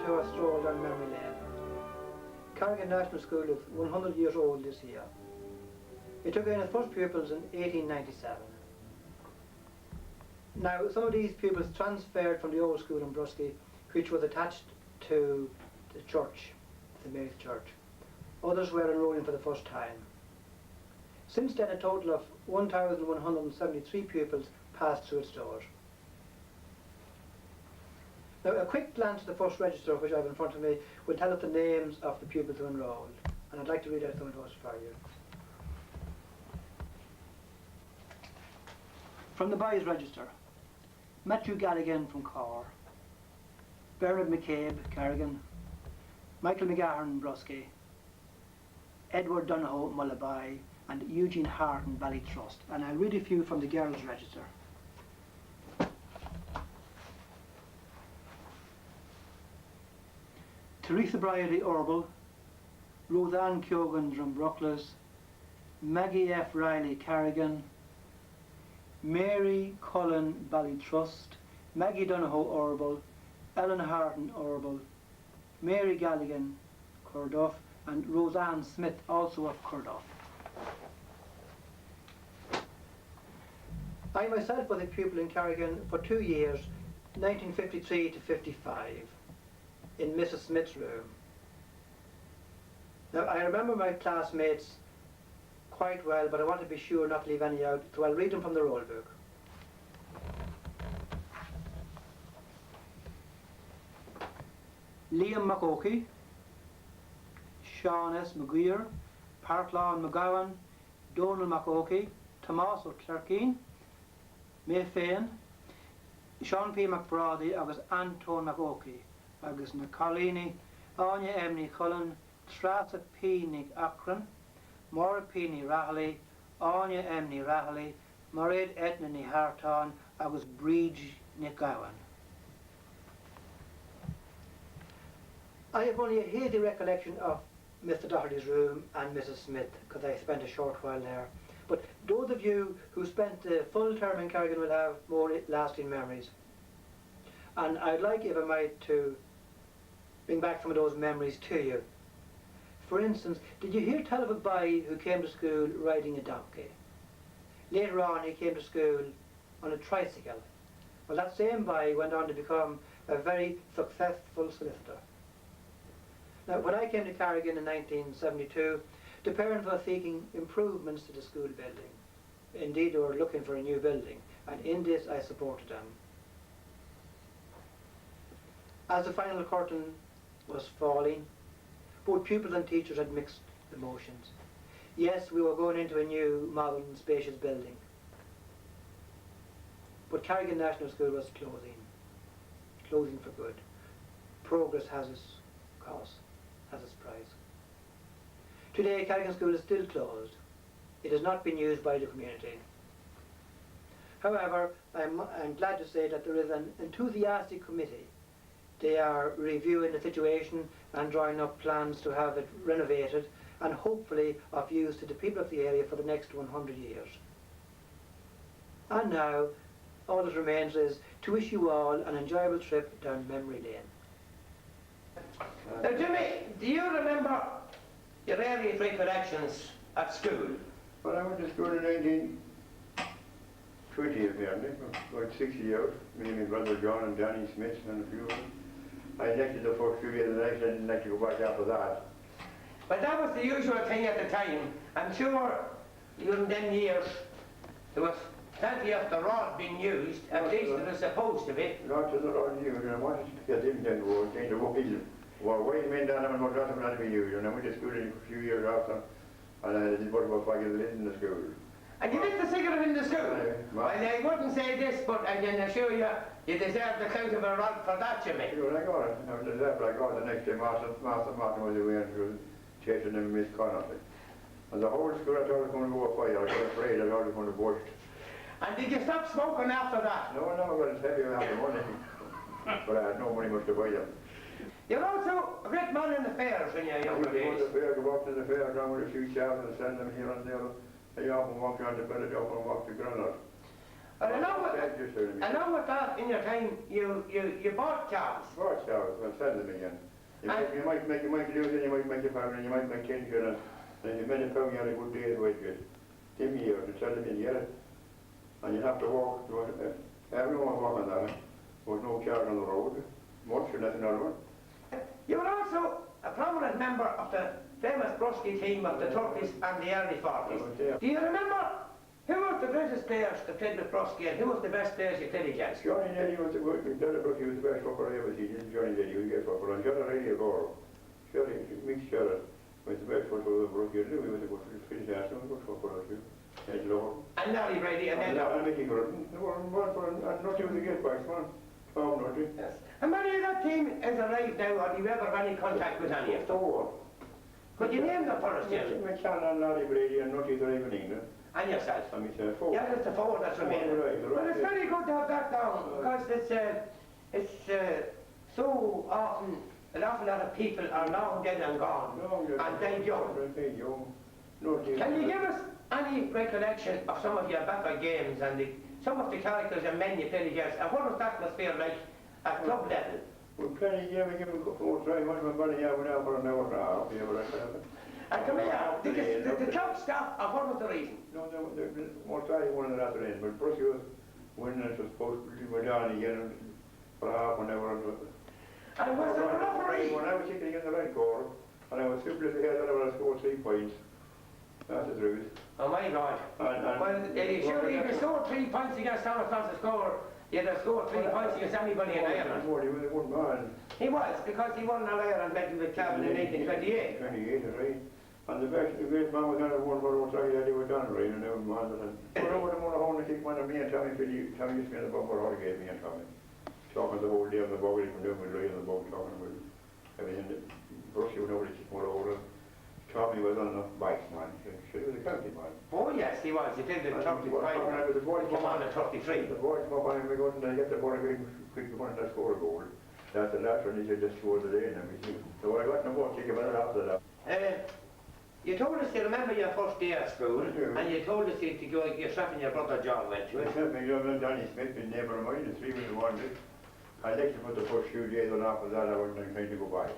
to a stroll down memory lane. Carrigan National School is 100 years old this year. It took in its first pupils in 1897. Now, some of these pupils transferred from the old school in Bruskey, which was attached to the church, the Mary's Church. Others were enrolling for the first time. Since then, a total of 1,173 pupils passed through its doors. Now, a quick glance at the first register, which I have in front of me, will tell us the names of the pupils who enrolled. And I'd like to read out some of those for you. From the boys' register, Matthew Carrigan from Corr, Bernard McCabe, Carrigan, Michael McGahern, Bruskey, Edward Donohoe, Mullaby, and Eugene Harton, Ballytrust. And I'll read a few from the girls' register. Teresa Briley, Orble, Roseanne Keoghan, Drumbruckless, Maggie F. Riley, Carrigan, Mary Cullen, Ballytrust, Maggie Donohoe, Orble, Ellen Harton, Orble, Mary Galligan, Corduff, and Roseanne Smith, also of Corduff. I myself was a pupil in Carrigan for 2 years, 1953 to 55, in Mrs. Smith's room. Now, I remember my classmates quite well, but I want to be sure not to leave any out, so I'll read them from the roll book. Liam McOkey, Sean S. McGuire, Parklawn McGowan, Donald McOkey, Tomás O'Clerkeen, May Fain, Sean P. McBrady, agus Anton McOkey, agus na Colini, Anya Emily Cullen, Strata P. Nick Akron, Maura P. Ni Rahali, Anya M. Ni Rahali, Mairead Etna Ni Harton, agus Bridge Ni Gowan. I have only a hazy recollection of Mr. Doherty's room and Mrs. Smith, because I spent a short while there. But those of you who spent the full term in Carrigan will have more lasting memories. And I'd like, if I might, to bring back some of those memories to you. For instance, did you hear tell of a boy who came to school riding a donkey? Later on, he came to school on a tricycle. Well, that same boy went on to become a very successful solicitor. Now, when I came to Carrigan in 1972, the parents were seeking improvements to the school building. Indeed, they were looking for a new building, and in this I supported them. As the final curtain was falling, both pupils and teachers had mixed emotions. Yes, we were going into a new, modern, spacious building. But Carrigan National School was closing for good. Progress has its cost, has its price. Today, Carrigan School is still closed. It has not been used by the community. However, I'm glad to say that there is an enthusiastic committee. They are reviewing the situation and drawing up plans to have it renovated and hopefully of use to the people of the area for the next 100 years. And now, all that remains is to wish you all an enjoyable trip down memory lane. Now, Jimmy, do you remember your earliest recollections at school? Well, I went to school in 1920, apparently, about 6 years. Me and my brother John and Danny Smith and a few of them. I elected the first few years and I didn't like to go back after that. Well, that was the usual thing at the time. I'm sure during them years there was plenty of the rod being used, at least it was supposed to be. Not to the rod used, and I wanted to get in then to change the wheel. Well, white men down there and what not to be used, and I went to school a few years after, and I did about 5 years in the school. And you did the cigarette in the school? Well, I wouldn't say this, but I can assure you, you deserve the count of a rod for that, Jimmy. Sure, I got it. I deserved I got it the next day. Master Martin was away and was chasing them Miss Connor. And the whole school I thought I was going to go fire. I was afraid I thought I was going to burst. And did you stop smoking after that? No, I never got as heavy as I had the money. But I had no money much to buy them. You're also a great man in the fairs in your younger I days. used to go to the fair, go up to the fair, down with a few chaps and send them here and there. I often walked around the village, often walked to Granada. But I know, I just just heard me. Along with that, in your time, you bought cows. Watch out, I'll sell them again. You might lose it, you might make a pound, and you might make 10 shillings. And you made a pound, you had a good day's wages. 10 years to sell them in, get it. And you have to walk, everyone walk on that. There was no car on the road, much or nothing other one. You were also a prominent member of the famous Bruskey team of the 30s and the early 40s. Do you remember who was the greatest players that played with Bruskey and who was the best players you played against? Johnny Nelly was the good, Bruskey was the best footballer I ever seen. Johnny Nelly was the best footballer. And Shudder really a goal. Mick Shudder was the best footballer of Bruskey. He was a good Finnish national, good footballer too. And Larry Brady and then And Mickey Gordon. And Nutty was a good batsman. Tom Nutty. yes. How many of that team is alive now, or do you ever have any contact with any of them? Four. Could you name them for us, Jim? McCann and Larry Brady and Nutty are in England. And yourself? And myself, four. Yeah, that's the four that's remaining. Right, Well, it's very good to have that down, because it's so often, an awful lot of people are long dead and gone, and died young. Can you give us any recollection of some of your better games and some of the characters and men you played against, and what was the atmosphere like at club level? Well, plenty, yeah, we give him a couple try much my money out now for an hour and a half, yeah, but that's it. And come here, did the club stop, and what was the reason? No, more try one of the after end, but Bruskey was winning and it was supposed to go down again for half an hour. And was the referee? When I was kicking in the right goal, and I was super at the head, I would have scored 3 points. That's the truth. Oh my God. Well, surely if you scored 3 points against Thomas Francis Gore, you'd have scored 3 points against anybody in Ireland. He was a good man. He was, because he won an Ireland medal with Cavan in 1928. 28, right. And the great man was on the one where was like that he was done, right, and they were mad at him. But I would have won a whole kick one of me and Tommy used to be in the bumper, all gave me and Tommy. Talking the whole day on the boat, he from doing with Ray on the boat, talking with everything. Bruskey would nobody kick one over. Tommy was on the bikes, man. He was a county man. Oh yes, he was. He did the 35. He came on at 33. The boy come up on him, we go and they get the ball and quick one and score a goal. That's the last one, he said just score the day and everything. So I got no more kick about it after that. You told us to remember your first day at school, and you told us to go yourself and your brother John went to it. Myself and John and Danny Smith, been neighbour of mine, the 3 was wanted. I liked to put the first few days on after that, I wasn't trying to go back.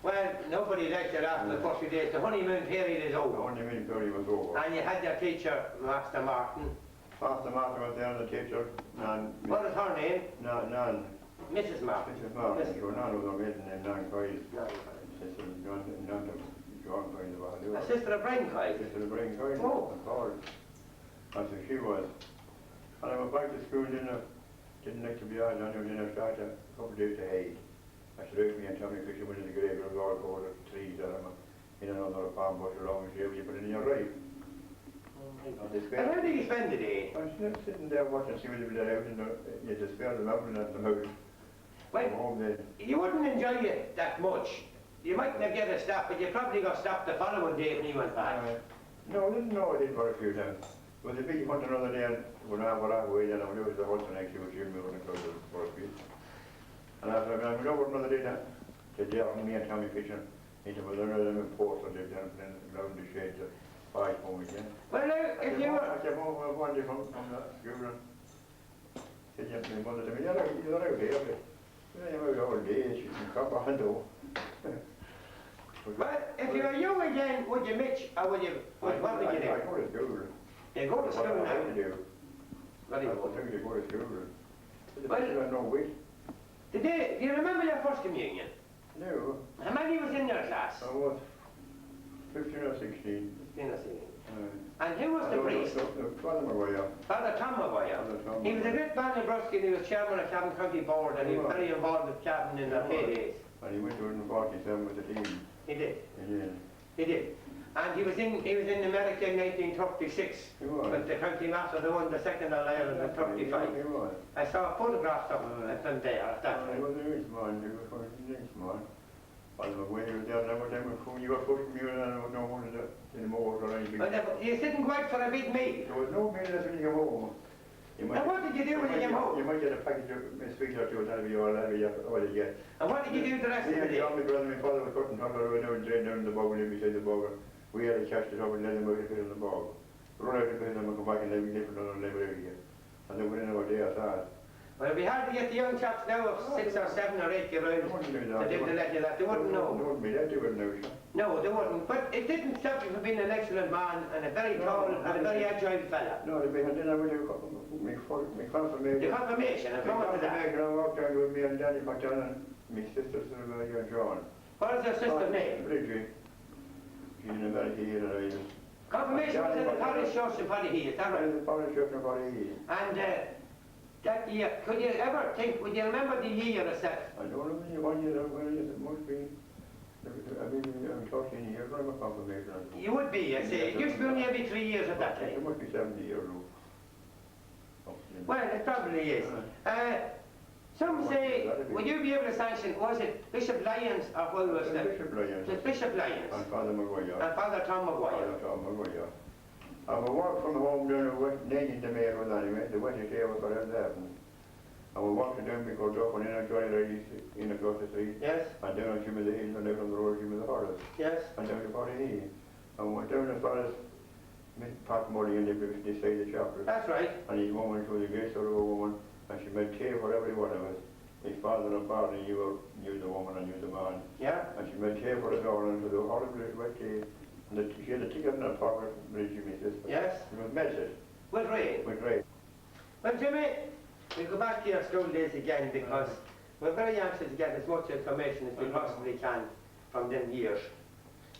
Well, nobody liked it after the first few days. The honeymoon period is The over. honeymoon period was over. And you had your teacher, Master Martin. Master Martin was there, the teacher, and What is her name? Nan. Mrs. Martin. Mrs. Martin, so Nan was on maiden and Nan Coyle. John Coyle, the value. A sister of Brian Coyle. Sister of Brian Coyle. Oh. And so she was. And I went back to school, didn't like to be on, and then I started a couple of days to hate. I said, out me and Tommy Fisher went in the grave, there was all over the trees that I'm in another farm bush along the you put it in your right. And how did you spend the day? I was sitting there watching see what they did out in the, you just fell the mountain and the house. Well, home then. you wouldn't enjoy it that much. You mightn't have get a stop, but you probably got stopped the following day when you went back. No, I didn't know I did for a few times. But the big hunt another day, and when I went away, then I went over to the hunt the next year with Jim Miller and close for a few. And after I went over another day then, to Jerry, me and Tommy Fisher, into another of them in Portsmouth, lived down in the ground, the shades of 5 home again. Well, now, if you were... I came home one day from the school and said, yes, my mother to me, you're out here, but you're out all day, she can come behind though. Well, if you were young again, would you mix, or would you, what would you do? I go to school. You go to school now? What do? Very I good. think you go to school. Well, I no weight. Do you remember your first communion? No, How many was in your class? I was 15 or 16. 15 or 16. And who was the priest? Father Maguire. Father Tom Maguire. He was a great man in Bruskey, he was chairman of Cavan County Board, and he was very involved with Cavan in their heydays. And he went to 147 with the team. He did. Yeah. He did. And he was in America in 1936 with the county master who won the second of Ireland in 35. He was. I saw photographs of him there at that He time. was a rich man. He was a rich man. Father Maguire was there, and every time you got pushed from you, and I was no one anymore or anything. But you didn't go out for a big meal. There was no meal left when you came home. And what did you do when you came home? You might get a package of sweets or two, that'll be all you get. And what did you do the rest of the day? My brother and my father were cutting tumbler away down down the bog and beside the bog. We had to catch it up and let them out of the bog. Run out of the place and come back and let me nip another level out again. And then within about a day that's all. Well, it'd be hard to get the young chaps now of 6 or 7 or 8 year olds wouldn't do to that. live the legend that. They wouldn't They know. wouldn't be that, they wouldn't know. No, they wouldn't. But it didn't stop you from being an excellent man and a very tall and a very agile fella. No, they and then I would have me confirmation. The confirmation, I'm coming to that. I walked down with me and Danny McDonald, my sister's John. What is your sister's name? Bridget. She's in America here and I was. Confirmation was in the parish church in Paddyhead, is that right? The parish church in Paddyhead. And that year, could you ever think, would you remember the year itself? I don't know when you want you know where it is, it must be. I mean, I'm talking here, I'm a confirmation. You would be, I say. It used to be only every 3 years at that It time. must be 70 years old. Well, it probably is. Some say, would you be able to sanction, was it Bishop Lyons or who was it? Bishop Lyons. It was Bishop Lyons. And Father Maguire. And Father Tom Maguire. Father Tom Maguire. I worked from home down at Nagin the mayor was anyway, the Wednesday day was whatever happened. I was walking down because up and in I joined ladies in across the street. Yes. And down on Jimmy the Hills and out on the road Jimmy the Horse. Yes. And down to Paddyhead. And went down as far as Pat Murray and they say the chapel. That's right. And his woman, she was a great sort of a woman, and she made tea for every one of us. His father and father knew the woman and knew the man. Yeah. And she made tea for us all, and it was a horrible wet tea. And she had a ticket in her pocket, Bridget, my sister. Yes. It was melted. With rain. With rain. Well, Jimmy, we'll go back to your school days again because we're very anxious to get as much information as we possibly can from them years.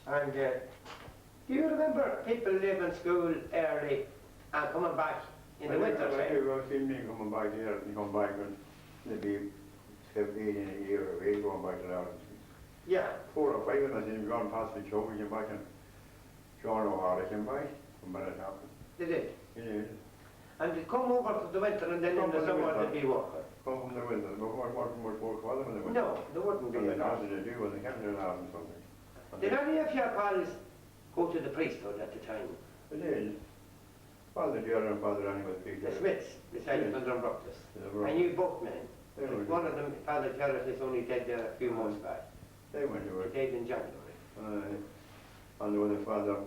And do you remember people leaving school early and coming back in the winter time? I've seen me coming back here, and come back when maybe 17 in a year or 8 going back to Ireland. Yeah. 4 or 5 of us in gone past the show, we came back and John O'Hara came back, and when it happened. They did? He did. And they'd come over for the winter and then in the summer they'd be working? Come from the winter, but what much work was there in the winter? No, there wouldn't be. And they nothing to do, and they kept their arms or something. Did any of your pals go to the priesthood at the time? They did. Father Gerard and Father Annie was big. The Smiths, beside the Drumbruckless. I knew both men. One of them, Father Gerard, is only dead there a few months back. They went to He work. died in January. And there was a father,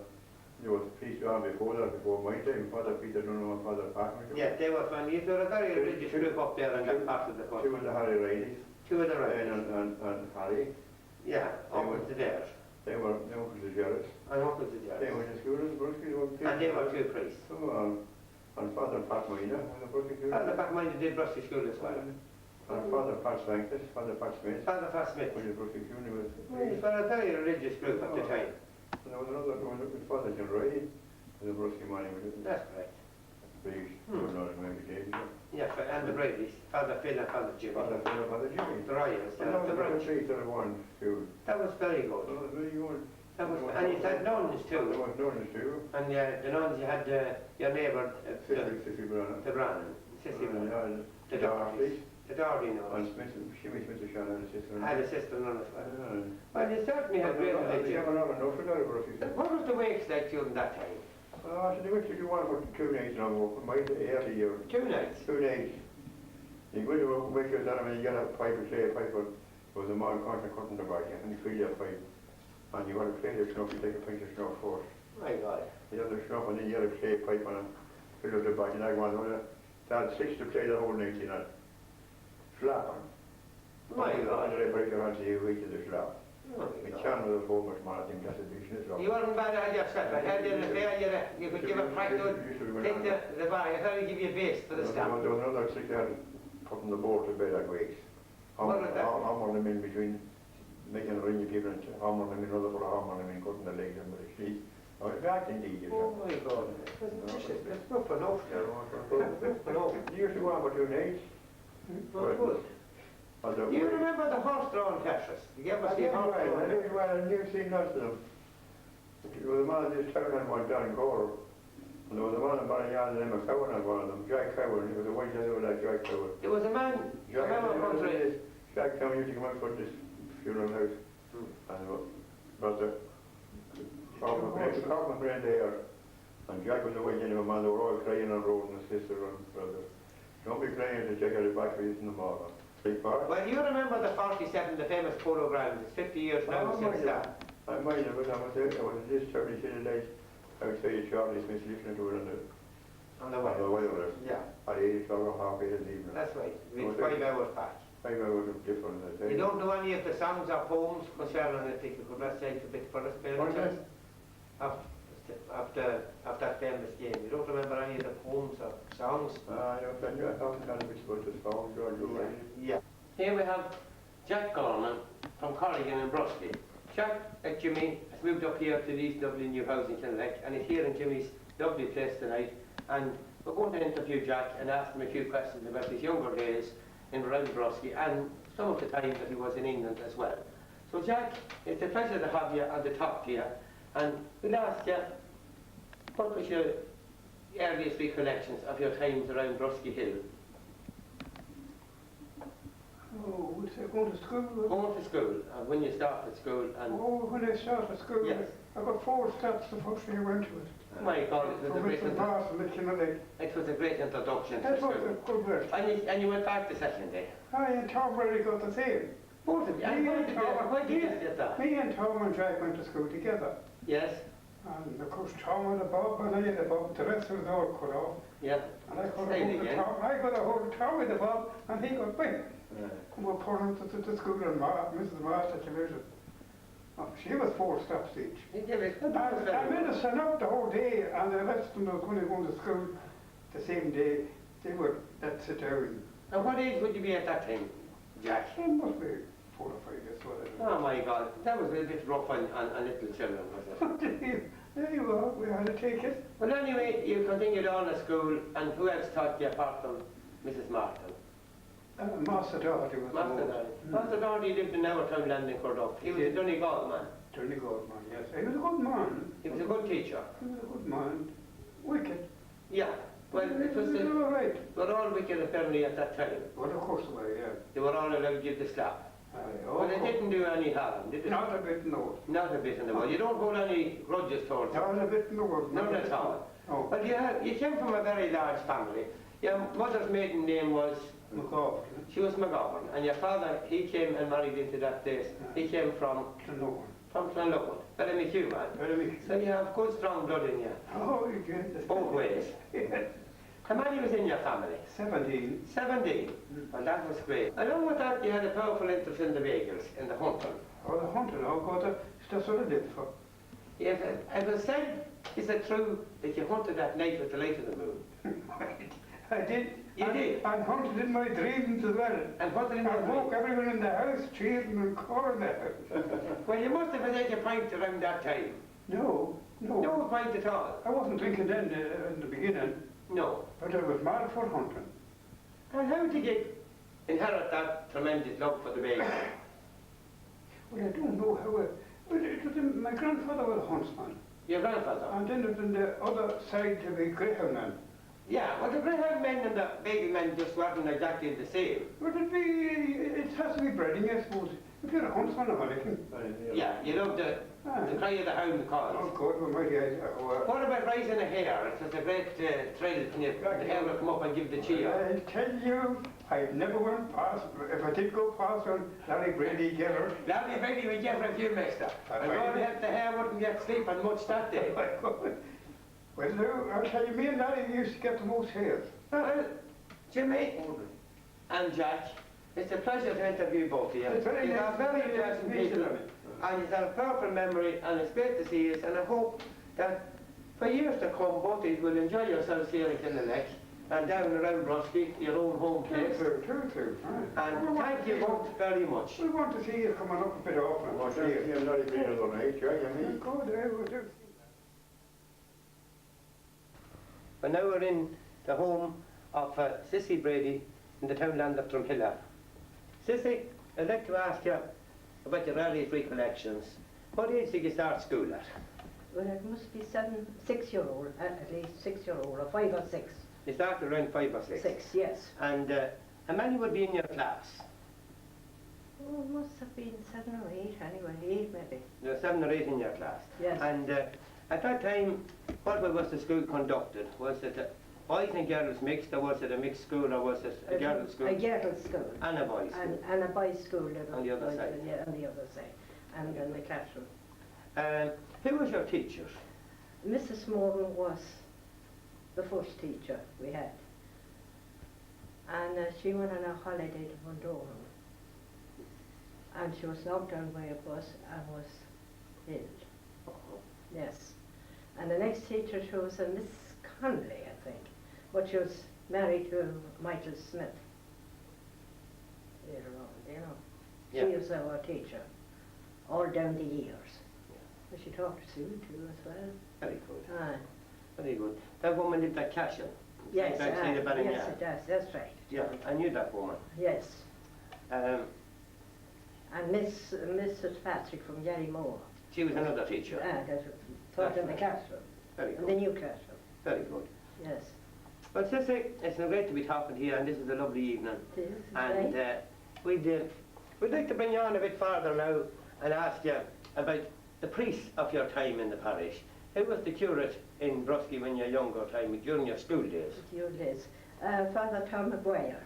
there was a priest on before that, before my time, Father Peter Dunham and Father Parker. Yeah, they were funny. They were a very religious group up there in that part of the Two country. of the Harry Rileys. Two of the right. And Harry. Yeah, uncle to theirs. They were the Gerards. And uncle to They theirs. went to school in Bruskey. And they were two priests. And Father Pat Moina was a Bruskey school. Father Backminder did Bruskey School as well. And Father Pat Sanctus, Father Pat Smith. Father Fast Smith. Was a Bruskey school. He was. They were a very religious group at the time. And there was another one with Father John Ray. Was a Bruskey man. That's correct. Priest. Were not in education. Yeah, and the Brady's. Father Phil and Father Jimmy. Father Phil and Father Jimmy. The Royals. And that was The the branch. priest of one school. That was very good. That was very good. That was, and you had nuns There too. was nuns too. And the nuns you had your neighbour, Sissy Brannan. the Brannan, Sissy Brannan. The Darcy. The Darby And nuns. Jimmy Smith and Shannon, his sister. Had a sister nun as well. Yeah. Well, you certainly had great They religion. have a lot of notion out of Bruskey. What was the wakes like during that time? So they went to do one for 2 nights now, my early year. 2 nights. 2 nights. You go to make sure that when you get a pipe or say a pipe, there was a man constant cutting the back, and you fill that pipe. And you want to play the snuff, you take a pinch of snuff first. My God. You have the snuff and then you have a clay pipe and fill up the back, and I want to had 6 to play the whole night in it. Slap. My God. And they break your hands to you, weak to the slap. Oh, We my God. can't with a whole much man, I think that's a business. You weren't bad at yourself. I heard you in the fair, you could give a crack to it. Take the bar, I thought I'd give you a base for the There stamp. was another 6 that putting the board to bed at weeks. What was that? I'm them in between making a ring of people and hammering them in another for a hammer them in cutting the legs and the sheet. I was back indeed. Oh my God. That's not for enough. That's for enough. You used to go on for 2 nights. Not good. Do you remember the horse-drawn heifers? Did you ever see horse-drawn heifers? I've never seen lots of them. There was a man in this town had one down in Gore. And there was a man in Barnyard named McCowan had one of them, Jack Cowan. He was a white guy with that Jack Cowan. There was a man, I remember country. Jack Cowan used to come out for this funeral house. And was the Coffin friend there. And Jack was a white gentleman, they were all crying on the road, and his sister and brother. Don't be crying to check out the back for you in the morning. Well, you remember the 47, the famous polo ground. It's 50 years now since that. I might have, but I was this Thursday City night outside Charlie's Smith listening to it on the On the On the way. wireless. Yeah, At 8 o'clock or half 8 in the evening. that's right. Oh, With 5 hours back. 5 hours of difference, I say. You don't know any of the songs or poems concerning it, if you could recite a bit for us, What's that? of that famous game. You don't remember any of the poems or songs? I don't know, I thought it had a bit about the song, George, you're right. Yeah. Here we have Jack Gorman from Carrigan and Bruskey. Jack and Jimmy has moved up here to the East Dublin new housing clinic and he's here in Jimmy's lovely place tonight, and we're going to interview Jack and ask him a few questions about his younger days in around Bruskey and some of the time that he was in England as well. So Jack, it's a pleasure to have you and to talk to you, and we'll ask you, what was your earliest recollections of your times around Bruskey Hill? Oh, was it going to school? Going to school, when you started school, and Oh, when I started school, yes. I got 4 steps the first day I went to it. My God, it was a From great Mr. Parsons, it was a great introduction to That was school. a good work. And you went back the second day. I and Tom really got the same. Both of you. And why did you get that? Me and Tom and Jack went to school together. Yes. And of course Tom had a bob and I had a bob, the rest was all cut off. Yeah. And I got a Say it hold of again. Tom, I got a hold of Tom with the bob and he got me. And we put him to school and Mrs. Master division. Oh, she was 4 steps each. You did it. And I made us stand up the whole day, and the rest of them were going to go to school the same day. They would, let's sit down. And what age would you be at that time, Jack? It must be 4 or 5 years old. Oh my God, that was a bit rough on little children, was it? There you are, we had to take it. Well, anyway, you continued on at school, and who else taught you apart from Mrs. Martin? Master Doherty was Master the Doherty. Master Doherty lived in our town landing Cordock. He was a Donegal man. Donegal man, yes. He was a good man. He was a good teacher. He was a good man. Wicked. Yeah. Well, it was He all right. they were all wicked apparently at that time. Well, of course they were, yeah. They were all allowed to give the slap. Oh, But they didn't do any harm, did they? Not a bit, no. Not a bit in the world. You don't hold any grudges towards them. Not a bit, no. None at all. Oh, But you came from a very large family. Your mother's maiden name was, McGowan. she was McGovern, and your father, he came and married into that place. He came from Clonlowan, Ballymehew, man. Very So you have good strong blood in you, Oh, you get both ways. Yes. How many was in your family? 17. 17. Well, that was great. Along with that, you had a powerful interest in the bagels, in the hunting. Oh, the hunting, oh God, that's what I did for. If it was said, is it true that you hunted that night with the light of the moon? I did. You did? I hunted in my dreams as well. And hunted in I the woke moon? everyone in the house, cheering and calling the house. Well, you must have had a pint around that time. No. No pint at all. I wasn't drinking then in the beginning, No. but I was mad for hunting. And how did you inherit that tremendous love for the bagel? Well, I don't know how my grandfather was a huntsman. Your grandfather? And then it was on the other side to be greyhound man. Yeah, well the greyhound men and the bagel men just weren't exactly the same. But it has to be breeding, I suppose. If you're a huntsman or anything. Yeah, you love the cry of the hound calls. Oh God, we might What about raising a hare? It was a great thrill when the hare would come up and give the cheer. I tell you, I never went past, if I did go past one, Larry Brady Geller. Larry Brady would give a few mixed up. That's And right. God help the hare wouldn't get sleeping much that day. Well, no, I'll tell you, me and Larry used to get the most hares. Well, Jimmy and Jack, it's a pleasure to interview both of you. It's very You nice are very to meet you. pleasant Nice to people, meet you. and you've got a powerful memory, and it's great to see you, and I hope that for years to come, both of you will enjoy yourselves here in Killinelec and down around Bruskey, your own home place. True. And thank you both very much. We want to see you coming up a bit often. Well, you're not even on the age, right? I mean, God, I will do. But now we're in the home of Sissy Brady in the townland of Drumhilla. Sissy, I'd like to ask you about your earliest recollections. What age did you start school at? Well, it must be 6-year-old, at least 6-year-old, or 5 or 6. You started around 5 or 6. 6, yes. And how many would be in your class? Oh, it must have been 7 or 8 anyway, 8 maybe. There were 7 or 8 in your class. Yes. And at that time, what way was the school conducted? Was it a boys and girls mixed, or was it a mixed school, or was it a girls' school? A girls' school. And a boys' school. And a boys' school. On the other side. Yeah, on the other side. And in the classroom. Who was your teachers? Mrs. Morgan was the first teacher we had. And she went on a holiday to Bundoran. And she was knocked down by a bus and was ill. Yes. And the next teacher she was a Miss Conley, I think. But she was married to Michael Smith. Later on, you know. Yeah. She was our teacher, all down the years. But she taught Sue too as well. Very good. Aye. Very good. That woman lived at Cashion. Yes, Right outside of Ballinyard. yes, it does. That's right. Yeah, I knew that woman. Yes. Um, And Mrs. Patrick from Yarrymore. she was another teacher. That taught in the right. classroom, Very in the good. new classroom. Very good. Yes. Well, Sissy, it's great to be talking to you, and this is a lovely evening. It is, And right? we'd like to bring you on a bit further now and ask you about the priests of your time in the parish. Who was the curate in Bruskey when your younger time, during your school days? Your days. Father Tom Maguire.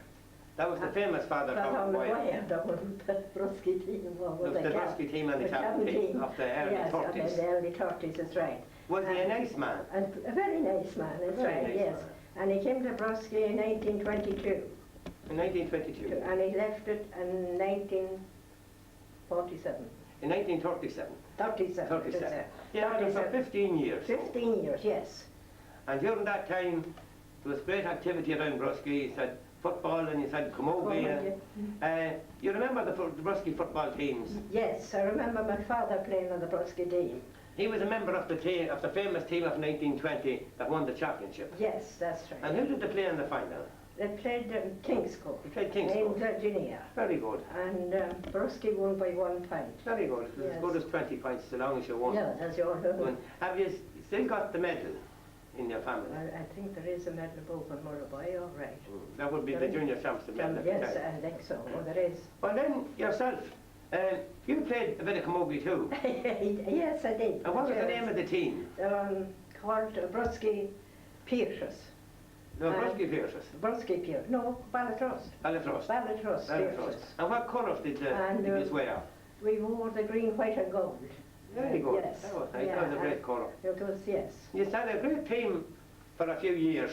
That was the famous Father Tom Boyle. That was the Bruskey team. It was the Bruskey team and the Cabin team of the early yes, 30s. Yes, the early 30s, that's right. Was he a nice man? And a very nice man, that's Very right, nice yes. man. And he came to Bruskey in 1922. In 1922. And he left it in 1947. In 1937. 37. 37. Yeah, it was for 37. 15 years. 15 years, yes. And during that time, there was great activity around Bruskey. You said football and you said camogie. You remember the Bruskey football teams? Yes, I remember my father playing on the Bruskey team. He was a member of the team, of the famous team of 1920 that won the championship. Yes, that's right. And who did they play in the final? They played King's Court. They played King's In Court. Virginia. Very good. And Bruskey won by 1 point. Very good. It was Yes. as good as 20 points, so long as you won. Yeah, that's your Won. Have you still got the medal in your family? I think there is a medal of Open Murray, all right. That would be the junior championship medal. at the Yes, time. I think so. Oh, there is. Well then, yourself, you played a bit of camogie too. Yes, I did. And what was the name of the team? Called Bruskey Pierces. No, Bruskey Pierces. Bruskey Pierces. No, Ballatrust. Ballatrust. Ballatrust Ballatrust. Pierces. And what colours did you wear? We wore the green, white and gold. Very good. Yes. That was nice. Yeah, That was a great colour. It was, yes. You had a great team for a few years.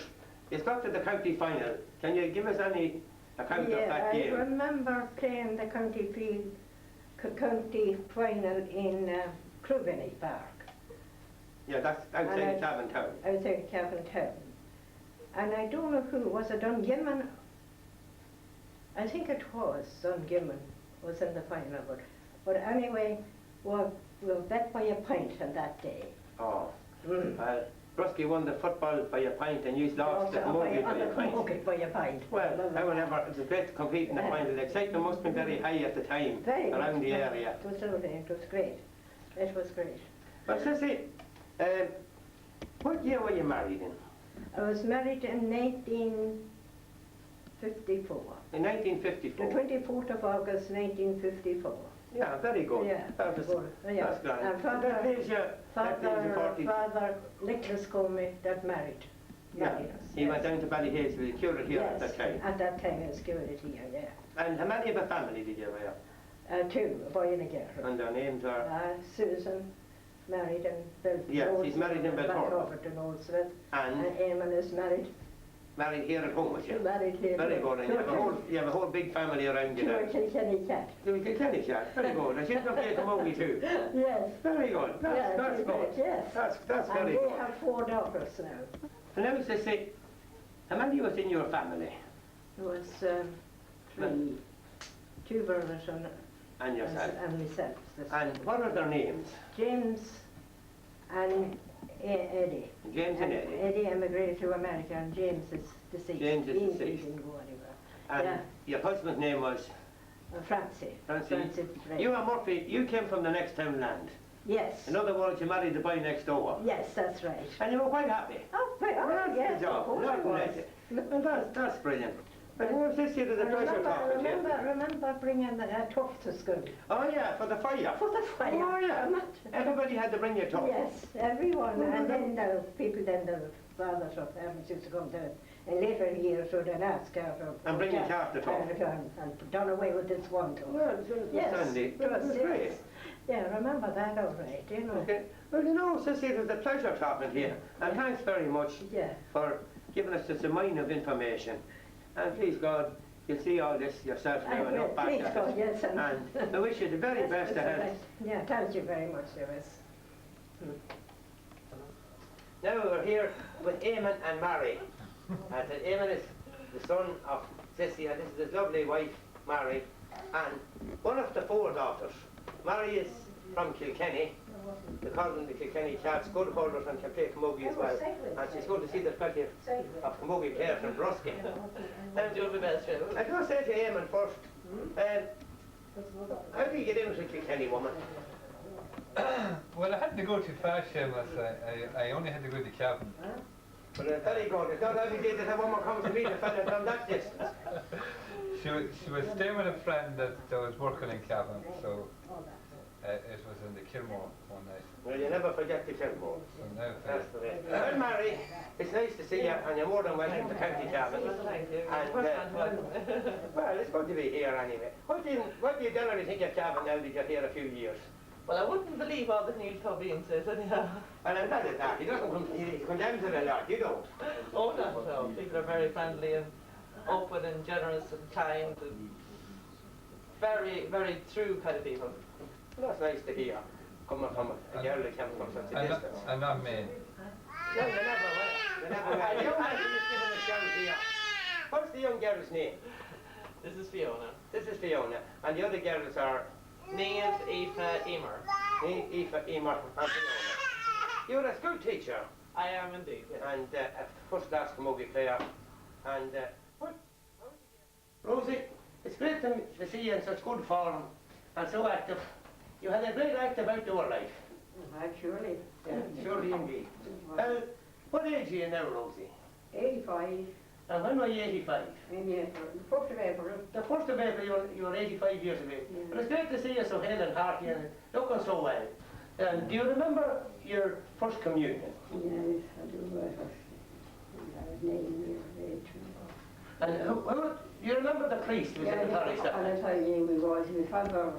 It's got to the county final. Can you give us any account of that game? I remember playing the county final in Clubinny Park. Yeah, that's outside Cavan Town. Outside Cavan Town. And I don't know who, was it Dungimmon? I think it was Dungimmon was in the final, but anyway, we bet by a pint on that day. Oh. Bruskey won the football by a pint and you lost the camogie by a pint. Okay, by a pint. Well, however, it was great to compete in the final. The excitement must have been very high at the time Very around much. the area. It was lovely, it was great. It was great. But Sissy, what year were you married in? I was married in 1954. In 1954? The 24th of August, 1954. Yeah, very good. Yeah, That was, good. Yeah. That's grand. And That leaves you 40. Father Nicholas Comey that married. Yeah, married us, he went down to Ballyhazel, the curate here at that time. At that time, he was curate here, yeah. And how many of a family did you have? 2, a boy and a girl. And their names are? Susan, married in Belfort. Yes, she's married in Belfort. Belfort and Old Smith. And Eamon is married. Married here at home with you? Married here. Very good. And you have a whole big family around you To now. a Kilkenny cat. To a Kilkenny cat. Very good. And she's going to play camogie too. Yes. Very good. That's she's good. married, yes. That's And very they good. have 4 daughters now. And now, Sissy, how many was in your family? There was 3, 2 brothers And yourself? and myself. And what are their names? James and Eddie. James and Eddie. Eddie emigrated to America and James is deceased. James is He deceased. didn't go anywhere. And Yeah. your husband's name was? Francie. Francie. Bray. You and Murphy, you came from the next town land. Yes. In other words, you married the boy next door. Yes, that's right. And you were quite happy. Oh, That's yes, the job. of course I Nothing was. like it. And that's brilliant. But well, this year is a pleasure talking to you. Remember bringing the torch to school. Oh yeah, for the fire. For the fire. Oh yeah. Everybody had to bring your torch. Yes, everyone. And then the people, then the fathers of families used to come down. In later years, would then ask her to... And bring your calf to torch. And done away with this one torch. Well, it's Yes, Sandy. it was, That's great. Yeah, I remember that all right, you know. Okay. Well, you know, Sissy, it was a pleasure talking to you. And thanks very much Yeah. for giving us such a mine of information. And please God, you'll see all this yourself now and look back Please at God, it. yes. And I wish you the very best of health. Yeah, thank you very much, Lewis. Now we're here with Eamon and Mary. And Eamon is the son of Sissy, and this is his lovely wife, Mary, and one of the 4 daughters. Mary is from Kilkenny. They call them the Kilkenny Cats, good holders and can play camogie as well. And she's going to see there's plenty of camogie players from Bruskey. I'm doing my best, Joe. I can say to Eamon first, how do you get into Kilkenny, woman? Well, I had to go too fast, Seamus. I only had to go to Cavan. Well, very good. It's not every day that a woman comes to meet a fella from that distance. She was staying with a friend that was working in Cavan, so it was in the Kilmore one night. Well, you never forget the Kilmore. So now, That's the way. Well, Mary, it's nice to see you, and you're more than welcome to County Cavan. Thank you. And, Welcome. well, it's good to be here anyway. What do you generally think of Cavan now that you're here a few years? Well, I wouldn't believe all that Neil Tobin says, anyhow. Well, I'm glad at that. He doesn't he condemns it a lot. You don't. Oh, not at all. People are very friendly and open and generous and kind and very, very true kind of people. Well, that's nice to hear. Coming from a girl that came from such a distance. and not me. No, you never will. You never will. The young man is giving a shout here. What's the young girl's name? This is Fiona. This is Fiona. And the other girls are Niamh, Aoife, Emer. Aoife, Emer, and Fiona. You're a school teacher. I am indeed, yes. And a first-class camogie player. And what? Rosie, it's great to see you in such good form and so active. You had a great active outdoor life. Surely. Yeah, surely indeed. What age are you now, Rosie? 85. And when were you 85? Maybe April. The 1st of April. The 1st of April, you were 85 years of age. Yeah. But it's great to see you so hale and hearty and looking so well. Do you remember your first communion? Yes, I do. I was 9 years of age. And who you remember the priest who was in the parish that I'll night? tell you, we was with Father.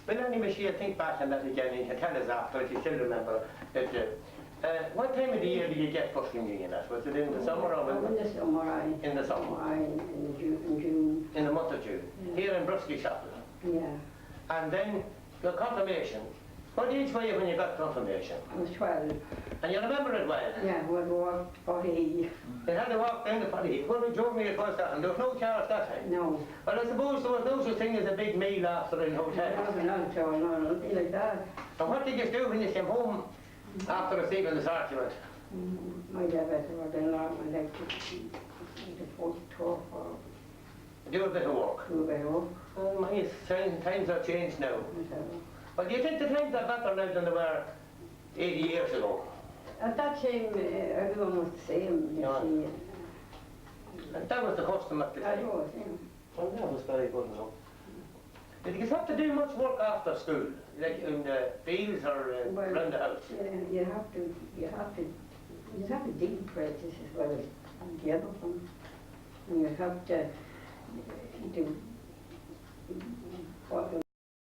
When anyway, she'll think back on that again, you can tell us after if you still remember that. What time of the year did you get first communion at? Was it in the summer or In the summer, in the summer? in June. In the month of June, here in Bruskey Chapel. Yeah, And then your confirmation. What age were you when you got confirmation? I was 12. And you remember it well? Yeah, we walked 40. They had to walk down the potty. Well, we drove me across that, and there was no car at that time. No. Well, I suppose there was no such thing as a big meal after in hotels. Nothing like that. And what did you do when you came home after receiving the sacrament? My diabetes was in long, I like to 42 for Do a bit of work. 2 by work. Oh, my, times have changed now. Well, do you think the times are better now than they were 80 years ago? At that time, everyone was the same, you Yeah. see. And that was the custom at the That time. was, yeah. Well, that was very good enough. Did you have to do much work after school, like in the fields or around the house? You have to dig practice as well as the other one. And you have to do what